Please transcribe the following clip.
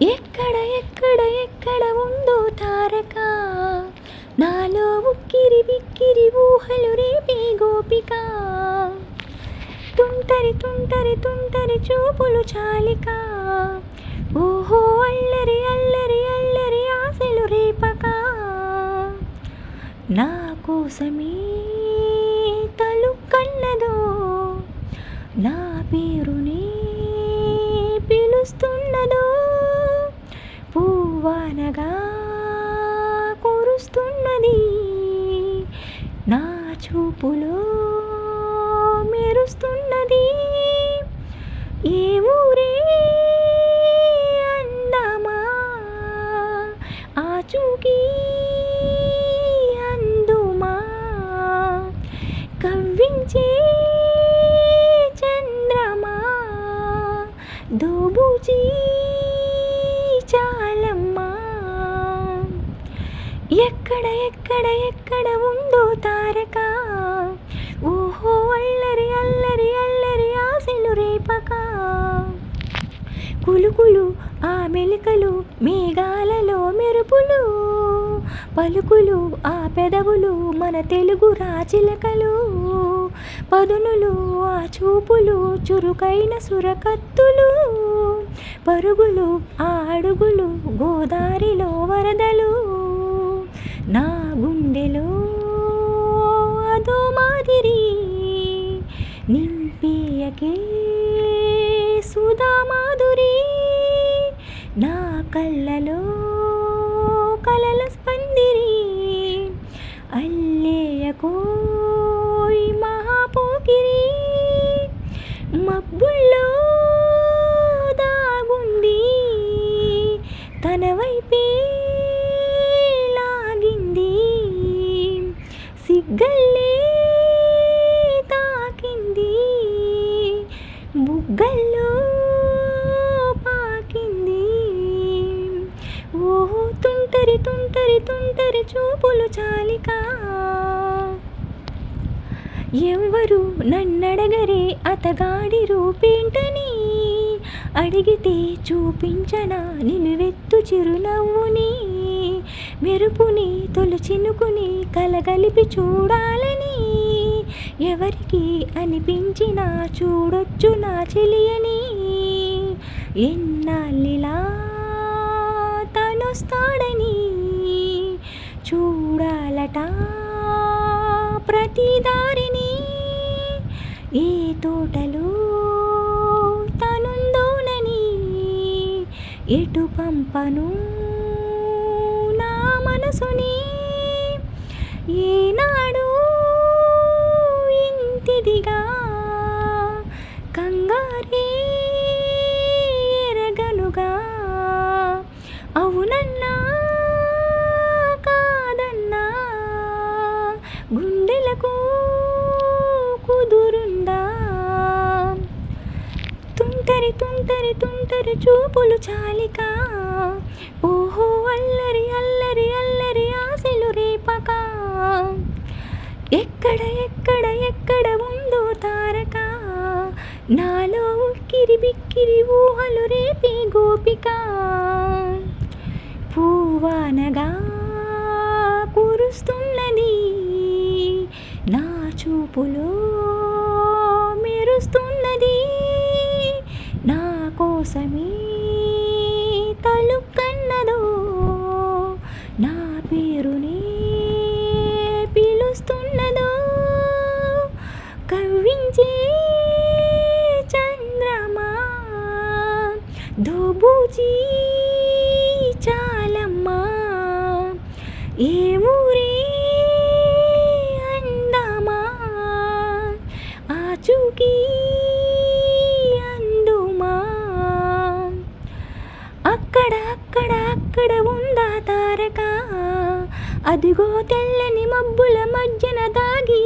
ఎక్కడ ఎక్కడ ఎక్కడ ఉందో తారక, నాలో ఉక్కిరి బిక్కిరి ఊహలు రేపే గోపిక. తుంటరి తుంటరి తుంటరి చూపులు చాలిక, ఓహో అల్లరి అల్లరి అల్లరి ఆశలు రేపక. నా కోసమే తలుక్కన్నదో, నా పేరునే పిలుస్తున్నదో, పువ్వానగా కురుస్తున్నది నా చూపులో మెరుస్తున్నది. ఏ ఊరే అందమా ఆచూకీ అందుమా, కవ్వించే చంద్రమా దోబూచి చాలమ్మా. ఎక్కడ ఎక్కడ ఎక్కడ ఉందో తారక, ఓహో అల్లరి అల్లరి అల్లరి ఆశలు రేపక. కులుకులు ఆ మెలికలు మేఘాలలో మెరుపులు, పలుకులు ఆ పెదవులు మన తెలుగు రాచిలకలు, పదునులు ఆ చూపులు చురుకైన సురకత్తులు, పరుగులు ఆ అడుగులు గోదారిలో వరదలు. నా గుండెలో అదో మాదిరి నింపేయకే సుధా మాధురి, నా కళ్ళలో కలల స్పందిరి అల్లేయకోయ్ మహాపోకిరి. మబ్బుల్లో దాగుంది తన వైపే లాగింది, సిగ్గల్లే తాకింది బుగ్గల్లో పాకింది. ఓహో తుంటరి తుంటరి తుంటరి చూపులు చాలిక. ఎవ్వరు నన్నడగరే అతగాడి రూపేంటని, అడిగితే చూపించనా నిలువెత్తు చిరునవ్వుని, మెరుపుని తొలి చినుకుని కలగలిపి చూడాలని, ఎవరికి అనిపించినా చూడొచ్చు నా చెలియని. ఎన్నాళ్ళిలా తనొస్తాడని చూడాలట ప్రతి దారిని, ఏ తోటలో తనుందోనని ఎటు పంపను నా మనసుని. ఏనాడు ఇంతిదిగా కంగారే ఎరగనుగా, అవునన్నా కాదన్నా గుండెలకు కుదురుందా. తుంటరి తుంటరి తుంటరి చూపులు చాలిక, ఓహో అల్లరి అల్లరి అల్లరి ఆశలు రేపక. ఎక్కడ ఎక్కడ ఎక్కడ ఉందో తారక, నాలో ఉక్కిరి బిక్కిరి ఊహలు రేపే గోపిక. పువ్వానగా కురుస్తున్నది నా చూపులో మెరుస్తున్నది, నా కోసమే తలుక్కన్నదో, నా పేరునే పిలుస్తున్నదో, కవ్వించే చంద్రమా దోబూచి చాలమ్మా. ఏ ఊరే అందమా ఆచూకీ అందుమా, అక్కడ అక్కడ అక్కడ ఉందా తారక, అదిగో తెల్లని మబ్బుల మధ్యన దాగి